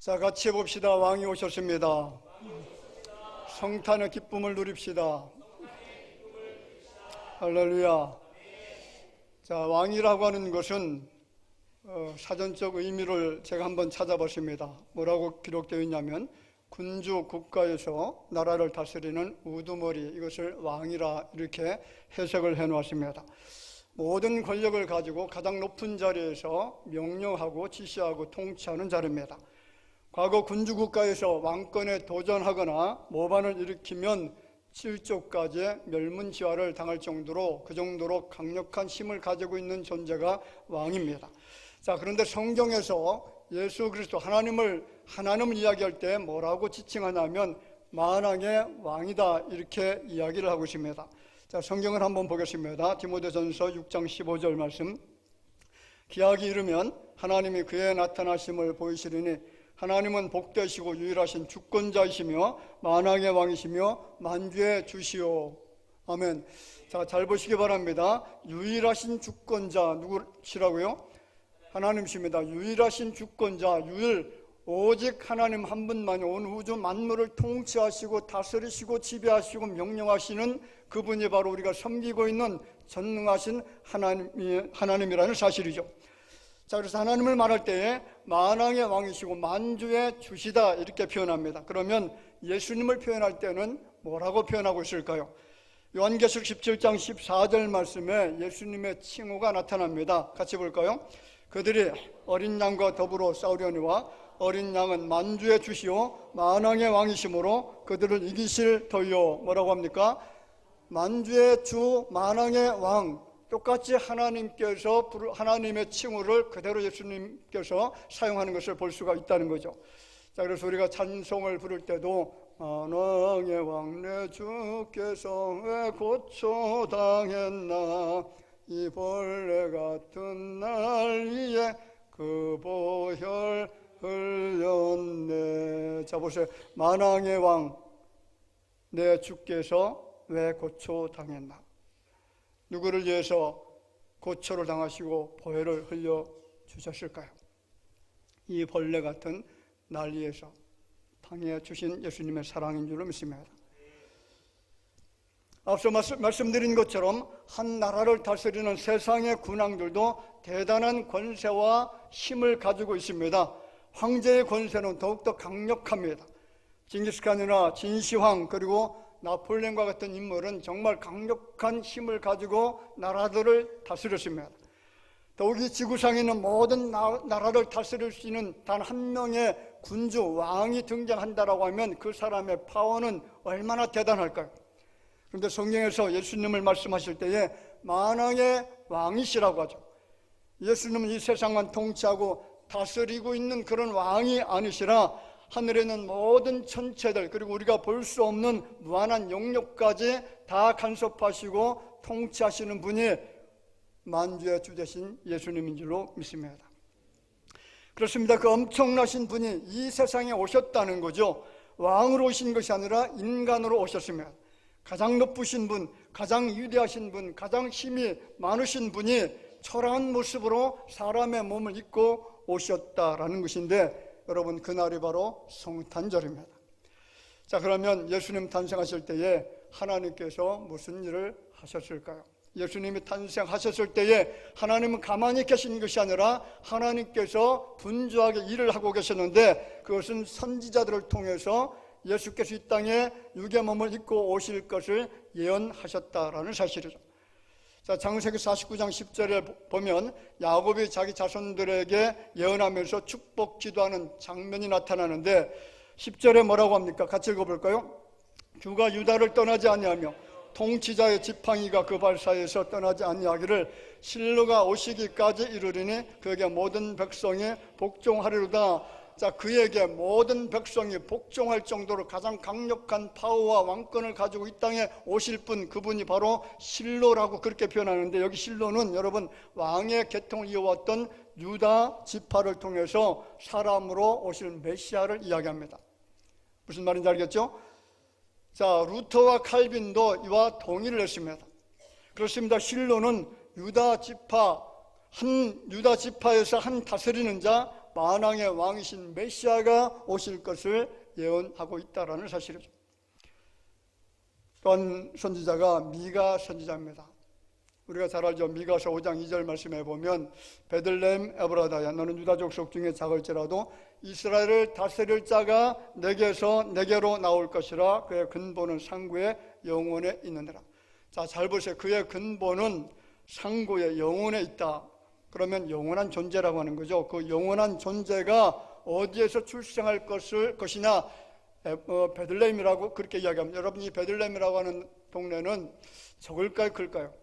자, 같이 해봅시다. 왕이 오셨습니다. 성탄의 기쁨을 누립시다. 할렐루야. 자, 왕이라고 하는 것은 사전적 의미를 제가 한번 찾아봤습니다. 뭐라고 기록되어 있냐면 군주 국가에서 나라를 다스리는 우두머리, 이것을 왕이라 이렇게 해석을 해놓았습니다. 모든 권력을 가지고 가장 높은 자리에서 명령하고 지시하고 통치하는 자리입니다. 과거 군주 국가에서 왕권에 도전하거나 모반을 일으키면 7조까지 멸문지화를 당할 정도로, 그 정도로 강력한 힘을 가지고 있는 존재가 왕입니다. 자, 그런데 성경에서 예수 그리스도 하나님을 이야기할 때 뭐라고 지칭하냐면 만왕의 왕이다, 이렇게 이야기를 하고 있습니다. 자, 성경을 한번 보겠습니다. 디모데전서 6장 15절 말씀. 기약이 이르면 하나님이 그의 나타나심을 보이시리니 하나님은 복되시고 유일하신 주권자이시며 만왕의 왕이시며 만주의 주시오. 아멘. 자, 잘 보시기 바랍니다. 유일하신 주권자 누구시라고요? 하나님이십니다. 유일하신 주권자, 오직 하나님 한 분만이 온 우주 만물을 통치하시고 다스리시고 지배하시고 명령하시는 그분이 바로 우리가 섬기고 있는 전능하신 하나님이라는 사실이죠. 자, 그래서 하나님을 말할 때에 만왕의 왕이시고 만주의 주시다, 이렇게 표현합니다. 그러면 예수님을 표현할 때는 뭐라고 표현하고 있을까요? 요한계시록 17장 14절 말씀에 예수님의 칭호가 나타납니다. 같이 볼까요? 그들이 어린 양과 더불어 싸우려니와 어린 양은 만주의 주시오 만왕의 왕이시므로 그들을 이기실 터이요. 뭐라고 합니까? 만주의 주, 만왕의 왕. 똑같이 하나님께서 하나님의 칭호를 그대로 예수님께서 사용하는 것을 볼 수가 있다는 거죠. 자, 그래서 우리가 찬송을 부를 때도 만왕의 왕 내 주께서 왜 고초당했나 이 벌레 같은 날 위에 그 보혈 흘렸네. 자, 보세요. 만왕의 왕 내 주께서 왜 고초당했나. 누구를 위해서 고초를 당하시고 보혈을 흘려주셨을까요? 이 벌레 같은 날 위해서 당해 주신 예수님의 사랑인 줄로 믿습니다. 앞서 말씀드린 것처럼 한 나라를 다스리는 세상의 군왕들도 대단한 권세와 힘을 가지고 있습니다. 황제의 권세는 더욱더 강력합니다. 징기스칸이나 진시황, 그리고 나폴레옹과 같은 인물은 정말 강력한 힘을 가지고 나라들을 다스렸습니다. 더욱이 지구상에 있는 모든 나라를 다스릴 수 있는 단 한 명의 군주, 왕이 등장한다라고 하면 그 사람의 파워는 얼마나 대단할까요? 그런데 성경에서 예수님을 말씀하실 때에 만왕의 왕이시라고 하죠. 예수님은 이 세상만 통치하고 다스리고 있는 그런 왕이 아니시라 하늘에 있는 모든 천체들, 그리고 우리가 볼 수 없는 무한한 영역까지 다 간섭하시고 통치하시는 분이 만주의 주 되신 예수님인 줄로 믿습니다. 그렇습니다. 그 엄청나신 분이 이 세상에 오셨다는 거죠. 왕으로 오신 것이 아니라 인간으로 오셨습니다. 가장 높으신 분, 가장 위대하신 분, 가장 힘이 많으신 분이 초라한 모습으로 사람의 몸을 입고 오셨다라는 것인데, 여러분, 그날이 바로 성탄절입니다. 자, 그러면 예수님 탄생하실 때에 하나님께서 무슨 일을 하셨을까요? 예수님이 탄생하셨을 때에 하나님은 가만히 계신 것이 아니라 하나님께서 분주하게 일을 하고 계셨는데, 그것은 선지자들을 통해서 예수께서 이 땅에 육의 몸을 입고 오실 것을 예언하셨다라는 사실이죠. 자, 창세기 49장 10절에 보면 야곱이 자기 자손들에게 예언하면서 축복 기도하는 장면이 나타나는데 10절에 뭐라고 합니까? 같이 읽어볼까요? 주가 유다를 떠나지 아니하며 통치자의 지팡이가 그 발사에서 떠나지 아니하기를 실로가 오시기까지 이르리니 그에게 모든 백성이 복종하리로다. 자, 그에게 모든 백성이 복종할 정도로 가장 강력한 파워와 왕권을 가지고 이 땅에 오실 분, 그분이 바로 실로라고 그렇게 표현하는데, 여기 실로는 여러분 왕의 계통을 이어왔던 유다 지파를 통해서 사람으로 오실 메시아를 이야기합니다. 무슨 말인지 알겠죠? 자, 루터와 칼빈도 이와 동의를 했습니다. 그렇습니다. 실로는 유다 지파에서 한 다스리는 자, 만왕의 왕이신 메시아가 오실 것을 예언하고 있다라는 사실이죠. 또한 선지자가 미가 선지자입니다. 우리가 잘 알죠. 미가서 5장 2절 말씀해 보면 베들레헴 에브라다야 너는 유다 족속 중에 작을지라도 이스라엘을 다스릴 자가 내게로 나올 것이라. 그의 근본은 상고의 영혼에 있느니라. 자, 잘 보세요. 그의 근본은 상고의 영혼에 있다. 그러면 영원한 존재라고 하는 거죠. 그 영원한 존재가 어디에서 출생할 것이냐? 베들레헴이라고 그렇게 이야기합니다. 여러분, 이 베들레헴이라고 하는 동네는 적을까요, 클까요?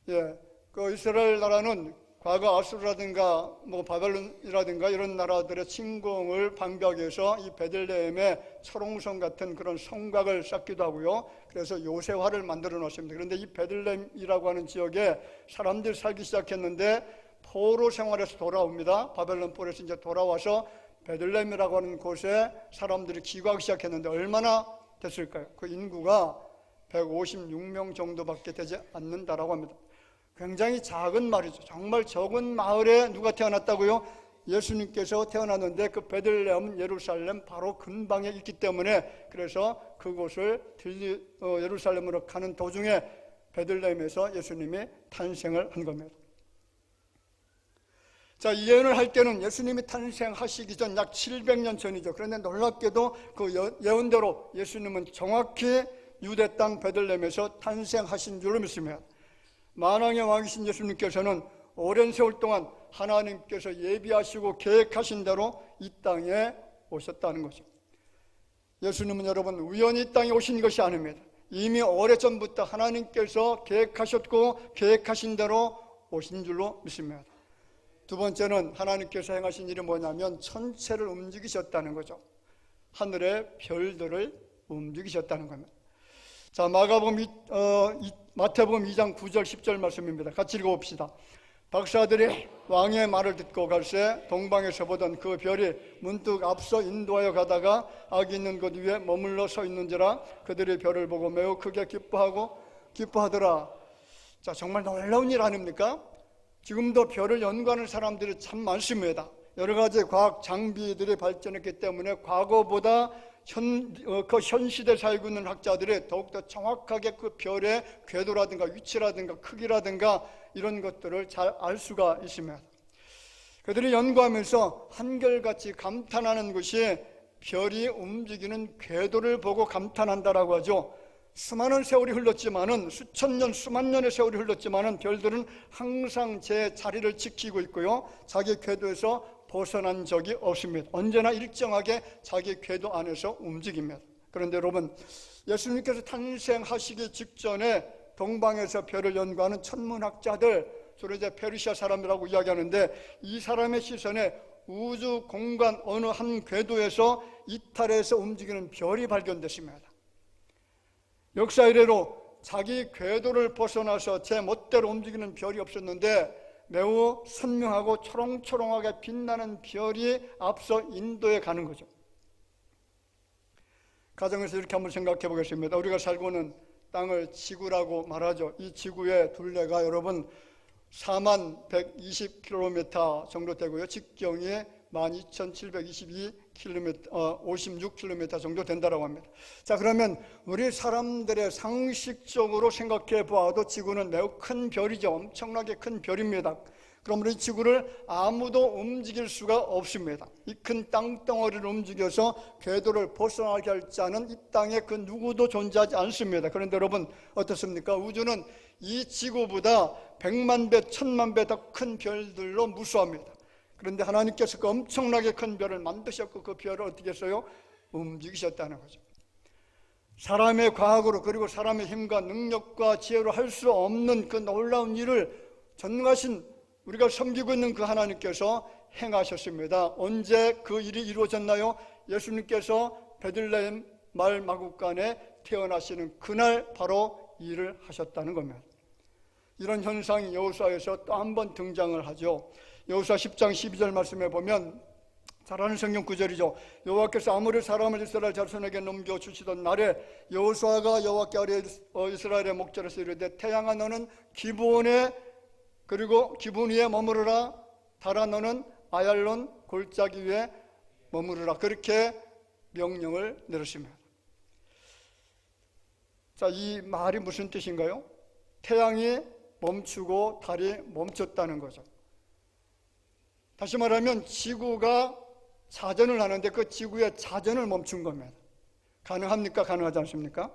예, 그 이스라엘 나라는 과거 아수르라든가 바벨론이라든가 이런 나라들의 침공을 방비하기 위해서 이 베들레헴에 철옹성 같은 그런 성곽을 쌓기도 하고요. 그래서 요새화를 만들어 놓습니다. 그런데 이 베들레헴이라고 하는 지역에 사람들이 살기 시작했는데 포로 생활에서 돌아옵니다. 바벨론 포로에서 이제 돌아와서 베들레헴이라고 하는 곳에 사람들이 기거하기 시작했는데 얼마나 됐을까요? 그 인구가 156명 정도밖에 되지 않는다라고 합니다. 굉장히 작은 말이죠. 정말 적은 마을에 누가 태어났다고요? 예수님께서 태어났는데 그 베들레헴, 예루살렘 바로 근방에 있기 때문에 그래서 그곳을 예루살렘으로 가는 도중에 베들레헴에서 예수님이 탄생을 한 겁니다. 자, 이 예언을 할 때는 예수님이 탄생하시기 전 약 700년 전이죠. 그런데 놀랍게도 그 예언대로 예수님은 정확히 유대 땅 베들레헴에서 탄생하신 줄로 믿습니다. 만왕의 왕이신 예수님께서는 오랜 세월 동안 하나님께서 예비하시고 계획하신 대로 이 땅에 오셨다는 거죠. 예수님은 여러분 우연히 이 땅에 오신 것이 아닙니다. 이미 오래전부터 하나님께서 계획하셨고 계획하신 대로 오신 줄로 믿습니다. 두 번째는 하나님께서 행하신 일이 뭐냐면 천체를 움직이셨다는 거죠. 하늘의 별들을 움직이셨다는 겁니다. 자, 마태복음 2장 9절 10절 말씀입니다. 같이 읽어봅시다. 박사들이 왕의 말을 듣고 갈새 동방에서 보던 그 별이 문득 앞서 인도하여 가다가 악이 있는 곳 위에 머물러 서 있는지라. 그들이 별을 보고 매우 크게 기뻐하더라. 자, 정말 놀라운 일 아닙니까? 지금도 별을 연구하는 사람들이 참 많습니다. 여러 가지 과학 장비들이 발전했기 때문에 과거보다 현 시대에 살고 있는 학자들이 더욱더 정확하게 그 별의 궤도라든가 위치라든가 크기라든가 이런 것들을 잘 알 수가 있습니다. 그들이 연구하면서 한결같이 감탄하는 것이 별이 움직이는 궤도를 보고 감탄한다라고 하죠. 수많은 세월이 흘렀지만은 수천 년, 수만 년의 세월이 흘렀지만은 별들은 항상 제 자리를 지키고 있고요. 자기 궤도에서 벗어난 적이 없습니다. 언제나 일정하게 자기 궤도 안에서 움직입니다. 그런데 여러분, 예수님께서 탄생하시기 직전에 동방에서 별을 연구하는 천문학자들, 주로 이제 페르시아 사람이라고 이야기하는데 이 사람의 시선에 우주 공간 어느 한 궤도에서 이탈해서 움직이는 별이 발견됐습니다. 역사 이래로 자기 궤도를 벗어나서 제 멋대로 움직이는 별이 없었는데 매우 선명하고 초롱초롱하게 빛나는 별이 앞서 인도에 가는 거죠. 가정에서 이렇게 한번 생각해 보겠습니다. 우리가 살고 있는 땅을 지구라고 말하죠. 이 지구의 둘레가 여러분 4120km 정도 되고요. 직경이 56km 정도 된다고 합니다. 자, 그러면 우리 사람들의 상식적으로 생각해 보아도 지구는 매우 큰 별이죠. 엄청나게 큰 별입니다. 그럼 우리 지구를 아무도 움직일 수가 없습니다. 이 큰 땅덩어리를 움직여서 궤도를 벗어나게 할 자는 이 땅에 그 누구도 존재하지 않습니다. 그런데 여러분 어떻습니까? 우주는 이 지구보다 100만 배, 1000만 배 더 큰 별들로 무수합니다. 그런데 하나님께서 그 엄청나게 큰 별을 만드셨고 그 별을 어떻게 했어요? 움직이셨다는 거죠. 사람의 과학으로 그리고 사람의 힘과 능력과 지혜로 할 수 없는 그 놀라운 일을 전능하신 우리가 섬기고 있는 그 하나님께서 행하셨습니다. 언제 그 일이 이루어졌나요? 예수님께서 베들레헴 마을 마구간에 태어나시는 그날 바로 일을 하셨다는 겁니다. 이런 현상이 여호수아에서 또 한 번 등장을 하죠. 여호수아 10장 12절 말씀에 보면 잘 아는 성경 구절이죠. 여호와께서 아무리 사람을 이스라엘 자손에게 넘겨주시던 날에 여호수아가 여호와께 아뢰 이스라엘의 목전에서 이르되 태양아 너는 기브온에 그리고 기브온 위에 머무르라 달아 너는 아얄론 골짜기 위에 머무르라, 그렇게 명령을 내렸습니다. 자, 이 말이 무슨 뜻인가요? 태양이 멈추고 달이 멈췄다는 거죠. 다시 말하면 지구가 자전을 하는데 그 지구의 자전을 멈춘 겁니다. 가능합니까? 가능하지 않습니까?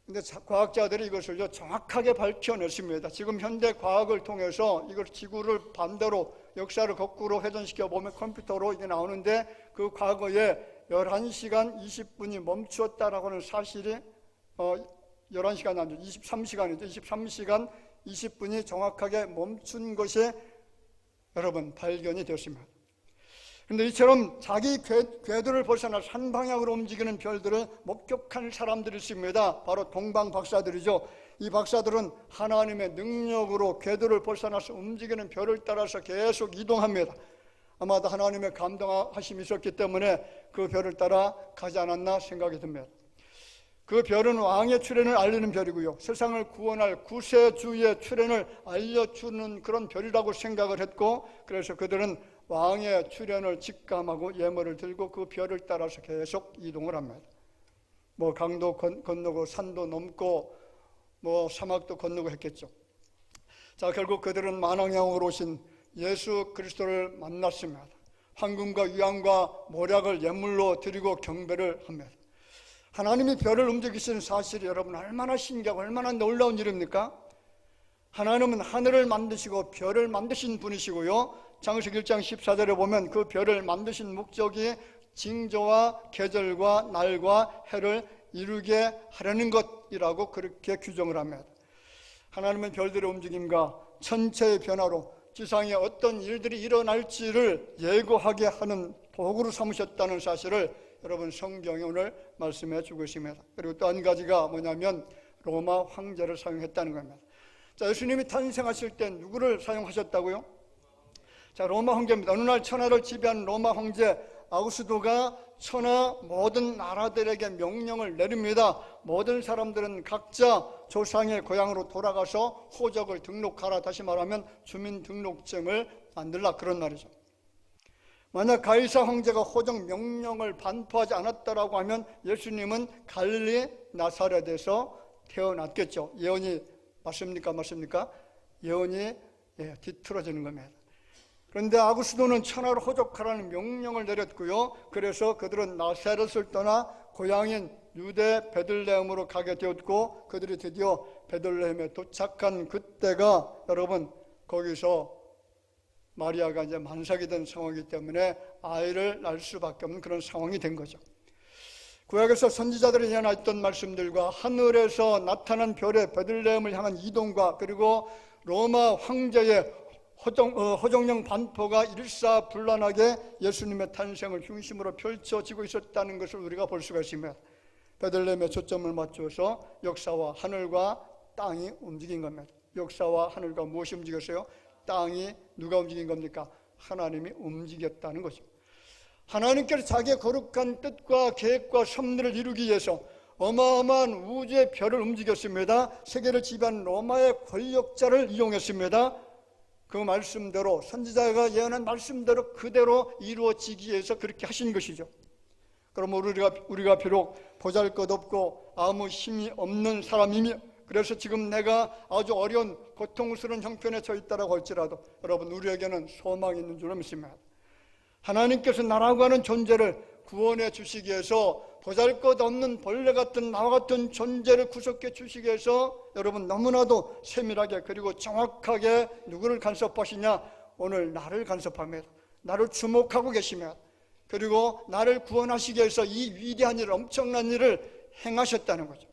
근데 과학자들이 이것을 정확하게 밝혀냈습니다. 지금 현대 과학을 통해서 이걸 지구를 반대로 역사를 거꾸로 회전시켜 보면 컴퓨터로 이게 나오는데, 그 과거에 11시간 20분이 멈추었다라고 하는 사실이 11시간이 아니죠. 23시간이죠. 23시간 20분이 정확하게 멈춘 것이 여러분 발견이 되었습니다. 그런데 이처럼 자기 궤도를 벗어나 산 방향으로 움직이는 별들을 목격한 사람들이 있습니다. 바로 동방 박사들이죠. 이 박사들은 하나님의 능력으로 궤도를 벗어나서 움직이는 별을 따라서 계속 이동합니다. 아마도 하나님의 감동하심이 있었기 때문에 그 별을 따라 가지 않았나 생각이 듭니다. 그 별은 왕의 출현을 알리는 별이고요, 세상을 구원할 구세주의 출현을 알려주는 그런 별이라고 생각을 했고, 그래서 그들은 왕의 출현을 직감하고 예물을 들고 그 별을 따라서 계속 이동을 합니다. 뭐 강도 건너고 산도 넘고 뭐 사막도 건너고 했겠죠. 자, 결국 그들은 만왕양으로 오신 예수 그리스도를 만났습니다. 황금과 유황과 모략을 예물로 드리고 경배를 합니다. 하나님이 별을 움직이시는 사실이 여러분 얼마나 신기하고 얼마나 놀라운 일입니까? 하나님은 하늘을 만드시고 별을 만드신 분이시고요, 창세기 1장 14절에 보면 그 별을 만드신 목적이 징조와 계절과 날과 해를 이루게 하려는 것이라고 그렇게 규정을 합니다. 하나님은 별들의 움직임과 천체의 변화로 지상에 어떤 일들이 일어날지를 예고하게 하는 도구로 삼으셨다는 사실을 여러분 성경이 오늘 말씀해 주고 있습니다. 그리고 또 한 가지가 뭐냐면 로마 황제를 사용했다는 겁니다. 자, 예수님이 탄생하실 때 누구를 사용하셨다고요? 자, 로마 황제입니다. 어느 날 천하를 지배한 로마 황제 아우구스도가 천하 모든 나라들에게 명령을 내립니다. 모든 사람들은 각자 조상의 고향으로 돌아가서 호적을 등록하라, 다시 말하면 주민등록증을 만들라, 그런 말이죠. 만약 가이사 황제가 호적 명령을 반포하지 않았다라고 하면 예수님은 갈릴리 나사렛에서 태어났겠죠. 예언이 맞습니까? 맞습니까? 예언이 뒤틀어지는 겁니다. 그런데 아구스도는 천하를 호적하라는 명령을 내렸고요, 그래서 그들은 나사렛을 떠나 고향인 유대 베들레헴으로 가게 되었고, 그들이 드디어 베들레헴에 도착한 그때가 여러분 거기서 마리아가 이제 만삭이 된 상황이기 때문에 아이를 낳을 수밖에 없는 그런 상황이 된 거죠. 구약에서 선지자들이 예언했던 말씀들과 하늘에서 나타난 별의 베들레헴을 향한 이동과 그리고 로마 황제의 호정령 반포가 일사불란하게 예수님의 탄생을 중심으로 펼쳐지고 있었다는 것을 우리가 볼 수가 있습니다. 베들레헴에 초점을 맞춰서 역사와 하늘과 땅이 움직인 겁니다. 역사와 하늘과 무엇이 움직였어요? 땅이 누가 움직인 겁니까? 하나님이 움직였다는 거죠. 하나님께서 자기의 거룩한 뜻과 계획과 섭리를 이루기 위해서 어마어마한 우주의 별을 움직였습니다. 세계를 지배한 로마의 권력자를 이용했습니다. 그 말씀대로, 선지자가 예언한 말씀대로 그대로 이루어지기 위해서 그렇게 하신 것이죠. 그럼 우리가 비록 보잘것없고 아무 힘이 없는 사람이며, 그래서 지금 내가 아주 어려운 고통스러운 형편에 처해 있다고 할지라도 여러분 우리에게는 소망이 있는 줄 믿습니다. 하나님께서 나라고 하는 존재를 구원해 주시기 위해서 보잘것없는 벌레 같은 나와 같은 존재를 구속해 주시기 위해서 여러분 너무나도 세밀하게 그리고 정확하게 누구를 간섭하시냐? 오늘 나를 간섭합니다. 나를 주목하고 계시며, 그리고 나를 구원하시기 위해서 이 위대한 일을, 엄청난 일을 행하셨다는 거죠.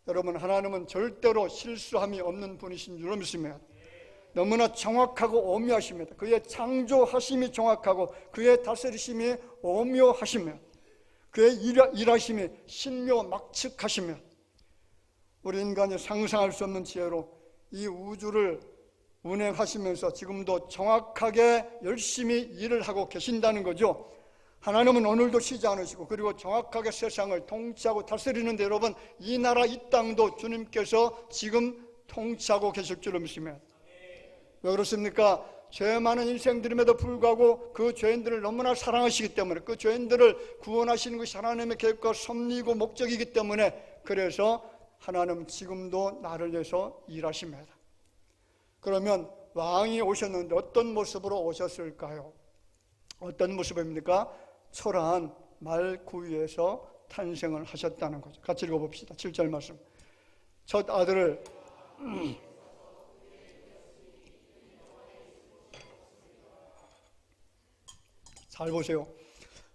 여러분 하나님은 절대로 실수함이 없는 분이신 줄 믿습니다. 너무나 정확하고 오묘하십니다. 그의 창조하심이 정확하고 그의 다스리심이 오묘하시며 그의 일하심이 신묘막측하시며 우리 인간이 상상할 수 없는 지혜로 이 우주를 운행하시면서 지금도 정확하게 열심히 일을 하고 계신다는 거죠. 하나님은 오늘도 쉬지 않으시고 그리고 정확하게 세상을 통치하고 다스리는데 여러분 이 나라 이 땅도 주님께서 지금 통치하고 계실 줄로 믿습니다. 왜 그렇습니까? 죄 많은 인생들임에도 불구하고 그 죄인들을 너무나 사랑하시기 때문에, 그 죄인들을 구원하시는 것이 하나님의 계획과 섭리이고 목적이기 때문에, 그래서 하나님 지금도 나를 위해서 일하십니다. 그러면 왕이 오셨는데 어떤 모습으로 오셨을까요? 어떤 모습입니까? 초라한 말 구유에서 탄생을 하셨다는 거죠. 같이 읽어봅시다. 7절 말씀. 첫 아들을 잘 보세요.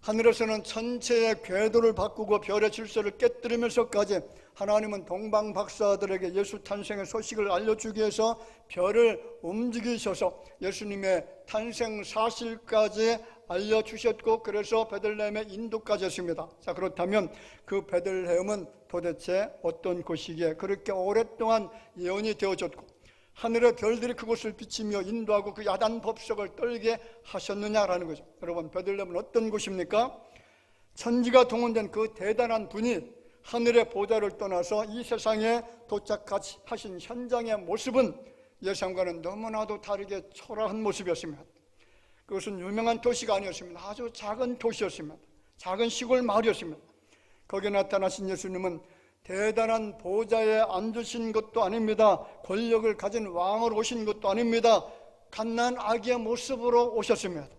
하늘에서는 천체의 궤도를 바꾸고 별의 질서를 깨뜨리면서까지 하나님은 동방박사들에게 예수 탄생의 소식을 알려주기 위해서 별을 움직이셔서 예수님의 탄생 사실까지 알려주셨고, 그래서 베들레헴의 인도까지 했습니다. 자, 그렇다면 그 베들레헴은 도대체 어떤 곳이기에 그렇게 오랫동안 예언이 되어졌고 하늘의 별들이 그곳을 비치며 인도하고 그 야단 법석을 떨게 하셨느냐라는 거죠. 여러분, 베들레헴은 어떤 곳입니까? 천지가 동원된 그 대단한 분이 하늘의 보좌를 떠나서 이 세상에 도착하신 현장의 모습은 예상과는 너무나도 다르게 초라한 모습이었습니다. 그것은 유명한 도시가 아니었습니다. 아주 작은 도시였습니다. 작은 시골 마을이었습니다. 거기에 나타나신 예수님은 대단한 보좌에 앉으신 것도 아닙니다. 권력을 가진 왕으로 오신 것도 아닙니다. 갓난 아기의 모습으로 오셨습니다.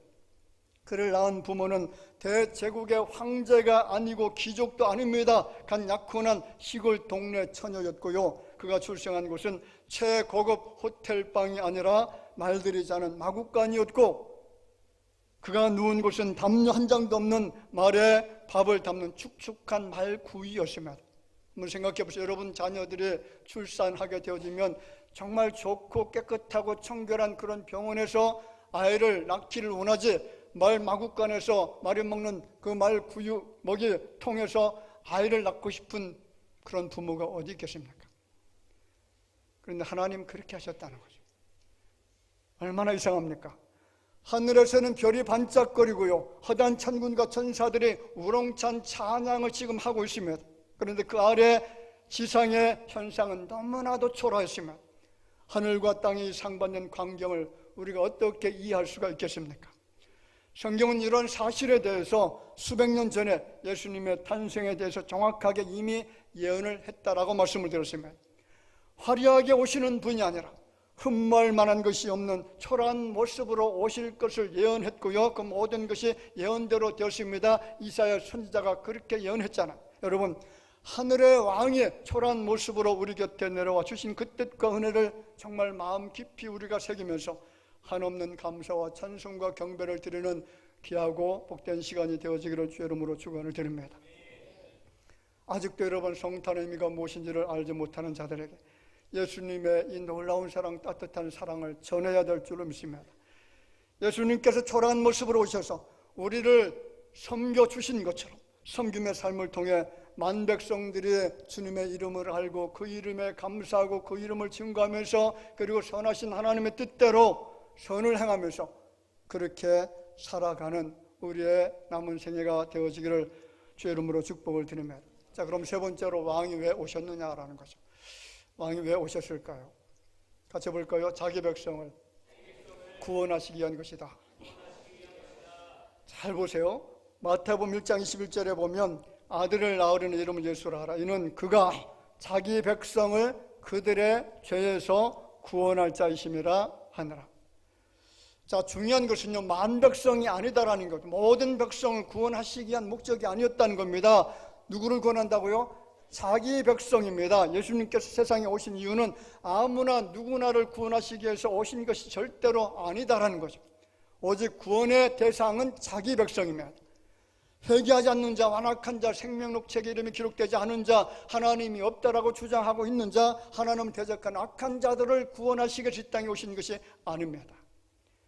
그를 낳은 부모는 대제국의 황제가 아니고 귀족도 아닙니다. 간 약혼한 시골 동네 처녀였고요, 그가 출생한 곳은 최고급 호텔방이 아니라 말들이 자는 마구간이었고, 그가 누운 곳은 담요 한 장도 없는 말에 밥을 담는 축축한 말구이였습니다. 한번 생각해 보세요. 여러분 자녀들이 출산하게 되어지면 정말 좋고 깨끗하고 청결한 그런 병원에서 아이를 낳기를 원하지, 말 마구간에서 말이 먹는 그 말 구유 먹이 통해서 아이를 낳고 싶은 그런 부모가 어디 있겠습니까? 그런데 하나님 그렇게 하셨다는 거죠. 얼마나 이상합니까? 하늘에서는 별이 반짝거리고요, 허다한 천군과 천사들이 우렁찬 찬양을 지금 하고 있습니다. 그런데 그 아래 지상의 현상은 너무나도 초라했으면 하늘과 땅이 상반된 광경을 우리가 어떻게 이해할 수가 있겠습니까? 성경은 이런 사실에 대해서 수백 년 전에 예수님의 탄생에 대해서 정확하게 이미 예언을 했다라고 말씀을 드렸습니다. 화려하게 오시는 분이 아니라 흠모할 만한 것이 없는 초라한 모습으로 오실 것을 예언했고요, 그 모든 것이 예언대로 되었습니다. 이사야 선지자가 그렇게 예언했잖아요. 여러분, 하늘의 왕이 초라한 모습으로 우리 곁에 내려와 주신 그 뜻과 은혜를 정말 마음 깊이 우리가 새기면서 한없는 감사와 찬송과 경배를 드리는 귀하고 복된 시간이 되어지기를 주의 이름으로 축원을 드립니다. 아직도 여러분 성탄의 의미가 무엇인지를 알지 못하는 자들에게 예수님의 이 놀라운 사랑, 따뜻한 사랑을 전해야 될 줄로 믿습니다. 예수님께서 초라한 모습으로 오셔서 우리를 섬겨주신 것처럼 섬김의 삶을 통해 만 백성들이 주님의 이름을 알고 그 이름에 감사하고 그 이름을 증거하면서, 그리고 선하신 하나님의 뜻대로 선을 행하면서 그렇게 살아가는 우리의 남은 생애가 되어지기를 주의 이름으로 축복을 드립니다. 자, 그럼 세 번째로 왕이 왜 오셨느냐라는 거죠. 왕이 왜 오셨을까요? 같이 볼까요? 자기 백성을 구원하시기 위한 것이다. 잘 보세요. 마태복음 1장 21절에 보면 아들을 낳으려는 이름을 예수라 하라. 이는 그가 자기 백성을 그들의 죄에서 구원할 자이심이라 하느라. 자, 중요한 것은요, 만 백성이 아니다라는 것. 모든 백성을 구원하시기 위한 목적이 아니었다는 겁니다. 누구를 구원한다고요? 자기 백성입니다. 예수님께서 세상에 오신 이유는 아무나 누구나를 구원하시기 위해서 오신 것이 절대로 아니다라는 거죠. 오직 구원의 대상은 자기 백성입니다. 회개하지 않는 자, 완악한 자, 생명록 책에 이름이 기록되지 않은 자, 하나님이 없다라고 주장하고 있는 자, 하나님 대적한 악한 자들을 구원하시기 위해서 이 땅에 오신 것이 아닙니다.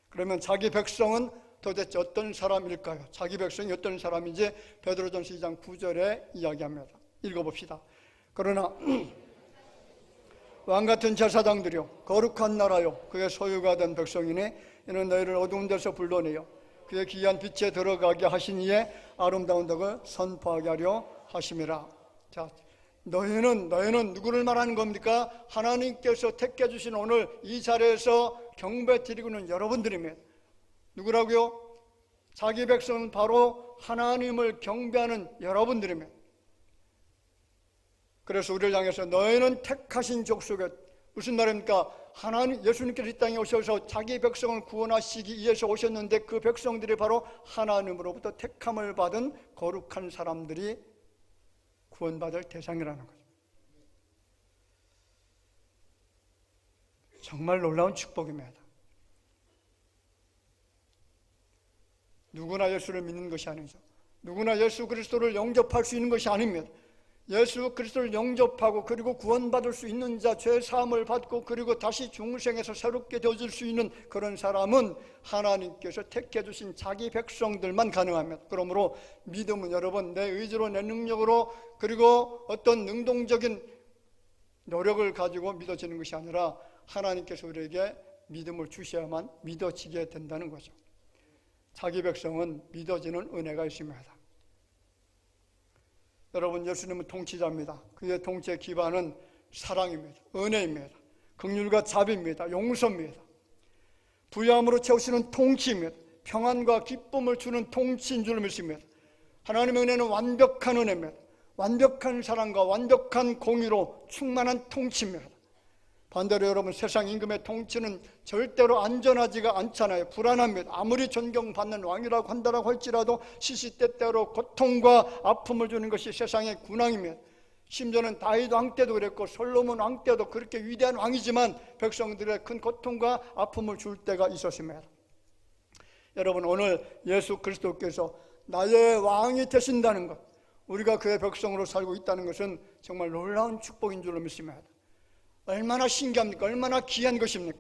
그러면 자기 백성은 도대체 어떤 사람일까요? 자기 백성이 어떤 사람인지 베드로전서 2장 9절에 이야기합니다. 읽어봅시다. 그러나 왕같은 제사장들이요 거룩한 나라요 그의 소유가 된 백성이니 이는 너희를 어두운 데서 불러내어 그의 귀한 빛에 들어가게 하신 이에 아름다운 덕을 선포하게 하려 하심이라. 자, 너희는 누구를 말하는 겁니까? 하나님께서 택해 주신 오늘 이 자리에서 경배 드리고 있는 여러분들입니다. 누구라고요? 자기 백성은 바로 하나님을 경배하는 여러분들입니다. 그래서 우리를 향해서 너희는 택하신 족속에, 무슨 말입니까? 하나님, 예수님께서 이 땅에 오셔서 자기 백성을 구원하시기 위해서 오셨는데 그 백성들이 바로 하나님으로부터 택함을 받은 거룩한 사람들이 구원받을 대상이라는 거죠. 정말 놀라운 축복입니다. 누구나 예수를 믿는 것이 아니죠. 누구나 예수 그리스도를 영접할 수 있는 것이 아닙니다. 예수 그리스도를 영접하고 그리고 구원받을 수 있는 자, 죄 사함을 받고 그리고 다시 중생에서 새롭게 되어질 수 있는 그런 사람은 하나님께서 택해 주신 자기 백성들만 가능합니다. 그러므로 믿음은 여러분 내 의지로 내 능력으로 그리고 어떤 능동적인 노력을 가지고 믿어지는 것이 아니라 하나님께서 우리에게 믿음을 주셔야만 믿어지게 된다는 거죠. 자기 백성은 믿어지는 은혜가 있습니다. 여러분, 예수님은 통치자입니다. 그의 통치의 기반은 사랑입니다. 은혜입니다. 긍휼과 자비입니다. 용서입니다. 부유함으로 채우시는 통치입니다. 평안과 기쁨을 주는 통치인 줄 믿습니다. 하나님의 은혜는 완벽한 은혜입니다. 완벽한 사랑과 완벽한 공의로 충만한 통치입니다. 반대로 여러분, 세상 임금의 통치는 절대로 안전하지가 않잖아요. 불안합니다. 아무리 존경받는 왕이라고 한다고 할지라도 시시때때로 고통과 아픔을 주는 것이 세상의 군왕입니다. 심지어는 다윗 왕 때도 그랬고 솔로몬 왕 때도 그렇게 위대한 왕이지만 백성들의 큰 고통과 아픔을 줄 때가 있었습니다. 여러분, 오늘 예수 그리스도께서 나의 왕이 되신다는 것, 우리가 그의 백성으로 살고 있다는 것은 정말 놀라운 축복인 줄로 믿습니다. 얼마나 신기합니까? 얼마나 귀한 것입니까?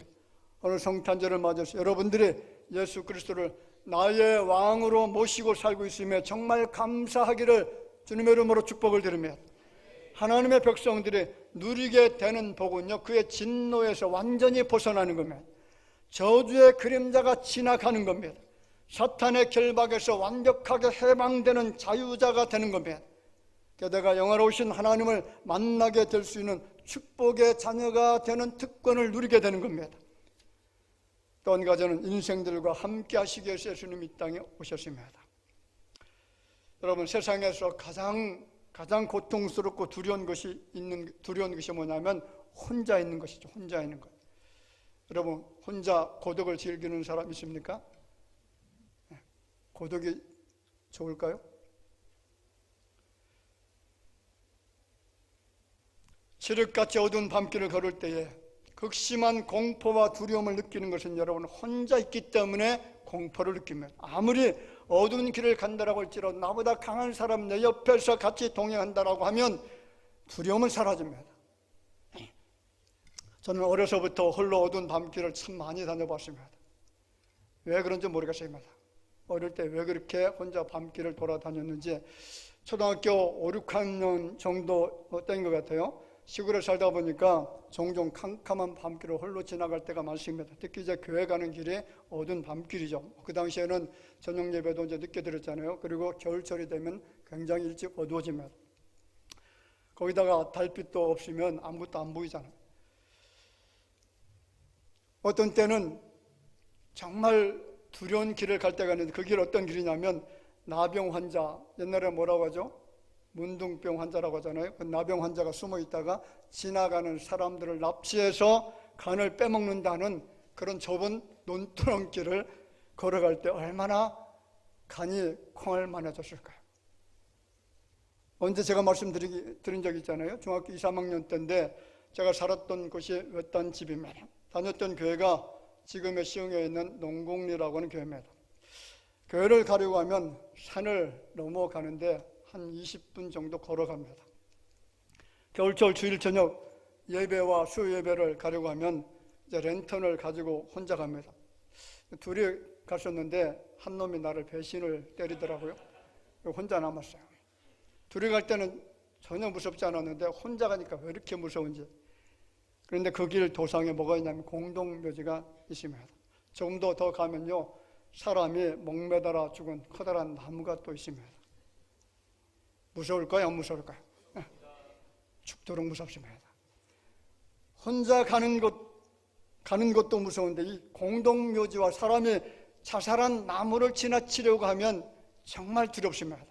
오늘 성탄절을 맞아서 여러분들이 예수 그리스도를 나의 왕으로 모시고 살고 있음에 정말 감사하기를 주님의 이름으로 축복을 드립니다. 하나님의 백성들이 누리게 되는 복은요, 그의 진노에서 완전히 벗어나는 겁니다. 저주의 그림자가 지나가는 겁니다. 사탄의 결박에서 완벽하게 해방되는 자유자가 되는 겁니다. 게다가 영화로우신 하나님을 만나게 될 수 있는 축복의 자녀가 되는 특권을 누리게 되는 겁니다. 또 한 가지는 인생들과 함께 하시기 위해서 예수님이 이 땅에 오셨습니다. 여러분, 세상에서 가장 고통스럽고 두려운 것이 뭐냐면 혼자 있는 것이죠. 혼자 있는 것. 여러분, 혼자 고독을 즐기는 사람 있습니까? 고독이 좋을까요? 칠흑같이 어두운 밤길을 걸을 때에 극심한 공포와 두려움을 느끼는 것은 여러분 혼자 있기 때문에 공포를 느낍니다. 아무리 어두운 길을 간다라고 할지라도 나보다 강한 사람 내 옆에서 같이 동행한다라고 하면 두려움은 사라집니다. 저는 어려서부터 홀로 어두운 밤길을 참 많이 다녀봤습니다. 왜 그런지 모르겠습니다. 어릴 때 왜 그렇게 혼자 밤길을 돌아다녔는지 초등학교 5, 6학년 정도 된 것 같아요. 시골에 살다 보니까 종종 캄캄한 밤길을 홀로 지나갈 때가 많습니다. 특히 이제 교회 가는 길이 어두운 밤길이죠. 그 당시에는 저녁 예배도 이제 늦게 드렸잖아요. 그리고 겨울철이 되면 굉장히 일찍 어두워집니다. 거기다가 달빛도 없으면 아무것도 안 보이잖아요. 어떤 때는 정말 두려운 길을 갈 때가 있는데 그 길 어떤 길이냐면 나병 환자, 옛날에 뭐라고 하죠? 문둥병 환자라고 하잖아요. 그 나병 환자가 숨어 있다가 지나가는 사람들을 납치해서 간을 빼먹는다는 그런 좁은 논두렁 길을 걸어갈 때 얼마나 간이 콩알만해졌을까요? 언제 제가 말씀드린 적이 있잖아요. 중학교 2, 3학년 때인데 제가 살았던 곳이 외딴 집입니다. 다녔던 교회가 지금의 시흥에 있는 농곡리라고 하는 교회입니다. 교회를 가려고 하면 산을 넘어가는데 한 20분 정도 걸어갑니다. 겨울철 주일 저녁 예배와 수요 예배를 가려고 하면 이제 랜턴을 가지고 혼자 갑니다. 둘이 갔었는데 한 놈이 나를 배신을 때리더라고요. 혼자 남았어요. 둘이 갈 때는 전혀 무섭지 않았는데 혼자 가니까 왜 이렇게 무서운지. 그런데 그 길 도상에 뭐가 있냐면 공동묘지가 있습니다. 조금 더 가면요, 사람이 목매달아 죽은 커다란 나무가 또 있습니다. 무서울까요? 안 무서울까요? 죽도록 무섭습니다. 혼자 가는 것도 무서운데 이 공동묘지와 사람이 자살한 나무를 지나치려고 하면 정말 두렵습니다.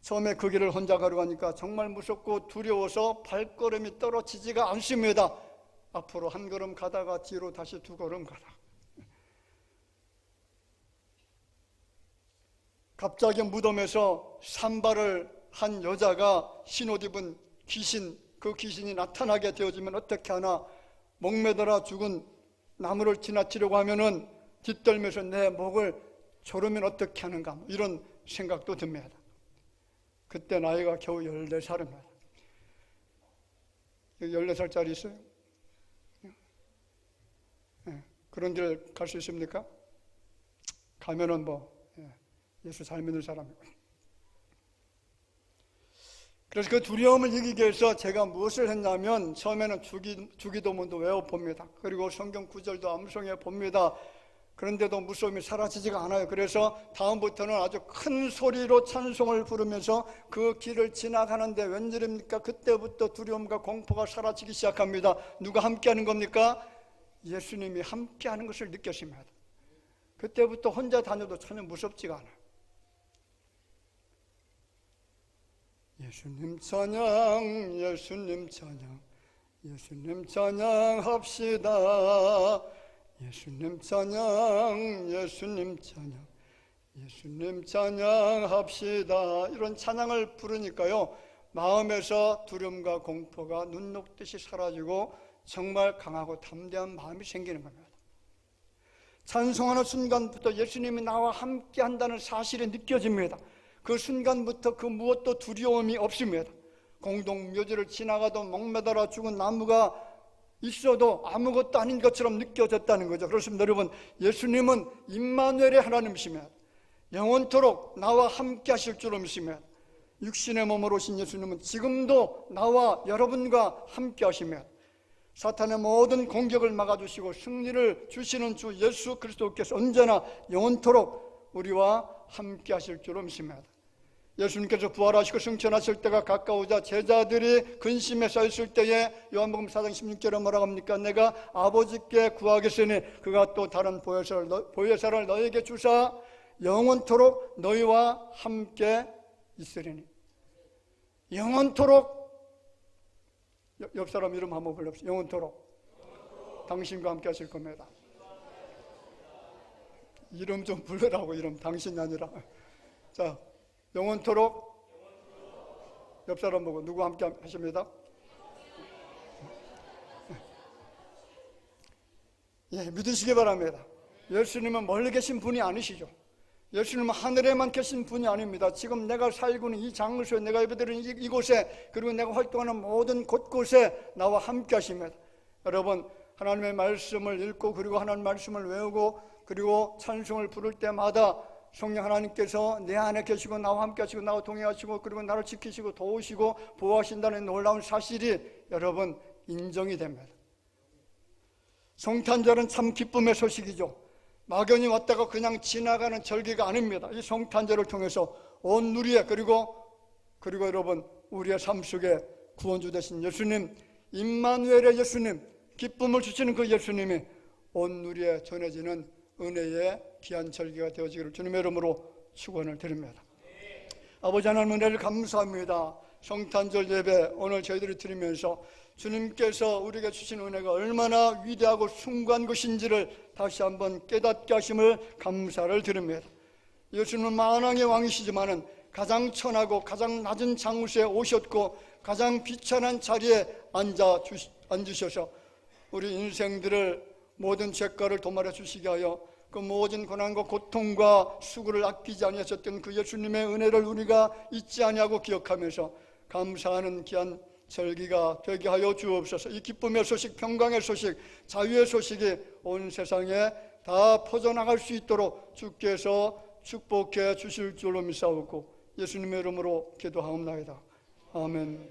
처음에 그 길을 혼자 가려고 하니까 정말 무섭고 두려워서 발걸음이 떨어지지가 않습니다. 앞으로 한 걸음 가다가 뒤로 다시 두 걸음 가다가 갑자기 무덤에서 산발을 한 여자가 흰옷 입은 귀신, 그 귀신이 나타나게 되어지면 어떻게 하나, 목매달아 죽은 나무를 지나치려고 하면은 뒷덜면서 내 목을 조르면 어떻게 하는가, 이런 생각도 듭니다. 그때 나이가 겨우 14살입니다. 14살짜리 있어요? 그런 길 갈 수 있습니까? 가면은 예수 잘 믿는 사람이고. 그래서 그 두려움을 이기기 위해서 제가 무엇을 했냐면, 처음에는 주기도문도 외워봅니다. 그리고 성경 구절도 암송해 봅니다. 그런데도 무서움이 사라지지가 않아요. 그래서 다음부터는 아주 큰 소리로 찬송을 부르면서 그 길을 지나가는데 웬일입니까? 그때부터 두려움과 공포가 사라지기 시작합니다. 누가 함께하는 겁니까? 예수님이 함께하는 것을 느꼈습니다. 그때부터 혼자 다녀도 전혀 무섭지가 않아요. 예수님 찬양, 예수님 찬양, 예수님 찬양합시다. 예수님 찬양, 예수님 찬양, 예수님 찬양합시다. 이런 찬양을 부르니까요, 마음에서 두려움과 공포가 눈 녹듯이 사라지고 정말 강하고 담대한 마음이 생기는 겁니다. 찬송하는 순간부터 예수님이 나와 함께 한다는 사실이 느껴집니다. 그 순간부터 그 무엇도 두려움이 없습니다. 공동묘지를 지나가도 목매달아 죽은 나무가 있어도 아무것도 아닌 것처럼 느껴졌다는 거죠. 그렇습니다. 여러분, 예수님은 임마누엘의 하나님이시며 영원토록 나와 함께 하실 줄로 믿습니다. 육신의 몸으로 오신 예수님은 지금도 나와 여러분과 함께 하시며 사탄의 모든 공격을 막아주시고 승리를 주시는 주 예수 그리스도께서 언제나 영원토록 우리와 함께 하실 줄로 믿습니다. 예수님께서 부활하시고 승천하실 때가 가까우자 제자들이 근심에 쌓였을 때에 요한복음 4장 16절에 뭐라고 합니까? 내가 아버지께 구하겠으니 그가 또 다른 보혜사를 너에게 주사 영원토록 너희와 함께 있으리니. 영원토록. 옆 사람 이름 한번 불러보세요. 영원토록. 당신과 함께 하실 겁니다. 이름 좀 불러라고. 이름 당신이 아니라. 자, 영원토록. 옆 사람 보고 누구 함께 하십니다? 예, 믿으시기 바랍니다. 예수님은 멀리 계신 분이 아니시죠. 예수님은 하늘에만 계신 분이 아닙니다. 지금 내가 살고 있는 이 장소에, 내가 예배드리는 이곳에, 그리고 내가 활동하는 모든 곳곳에 나와 함께 하십니다. 여러분, 하나님의 말씀을 읽고 그리고 하나님의 말씀을 외우고 그리고 찬송을 부를 때마다 성령 하나님께서 내 안에 계시고 나와 함께 하시고 나와 동행하시고 그리고 나를 지키시고 도우시고 보호하신다는 놀라운 사실이 여러분 인정이 됩니다. 성탄절은 참 기쁨의 소식이죠. 막연히 왔다가 그냥 지나가는 절기가 아닙니다. 이 성탄절을 통해서 온 누리에 그리고 여러분 우리의 삶 속에 구원주 되신 예수님, 임마누엘의 예수님, 기쁨을 주시는 그 예수님이 온 누리에 전해지는 은혜의 귀한 절기가 되어지기를 주님의 이름으로 축원을 드립니다. 아버지 하나님 은혜를 감사합니다. 성탄절 예배 오늘 저희들이 드리면서 주님께서 우리에게 주신 은혜가 얼마나 위대하고 숭고한 것인지를 다시 한번 깨닫게 하심을 감사를 드립니다. 예수님은 만왕의 왕이시지만은 가장 천하고 가장 낮은 장소에 오셨고 가장 비천한 자리에 앉으셔서 우리 인생들을 모든 죄가를 도말해 주시게 하여 그 모든 고난과 고통과 수고를 아끼지 아니하셨던 그 예수님의 은혜를 우리가 잊지 아니하고 기억하면서 감사하는 귀한 절기가 되게 하여 주옵소서. 이 기쁨의 소식, 평강의 소식, 자유의 소식이 온 세상에 다 퍼져나갈 수 있도록 주께서 축복해 주실 줄로 믿사옵고 예수님의 이름으로 기도하옵나이다. 아멘.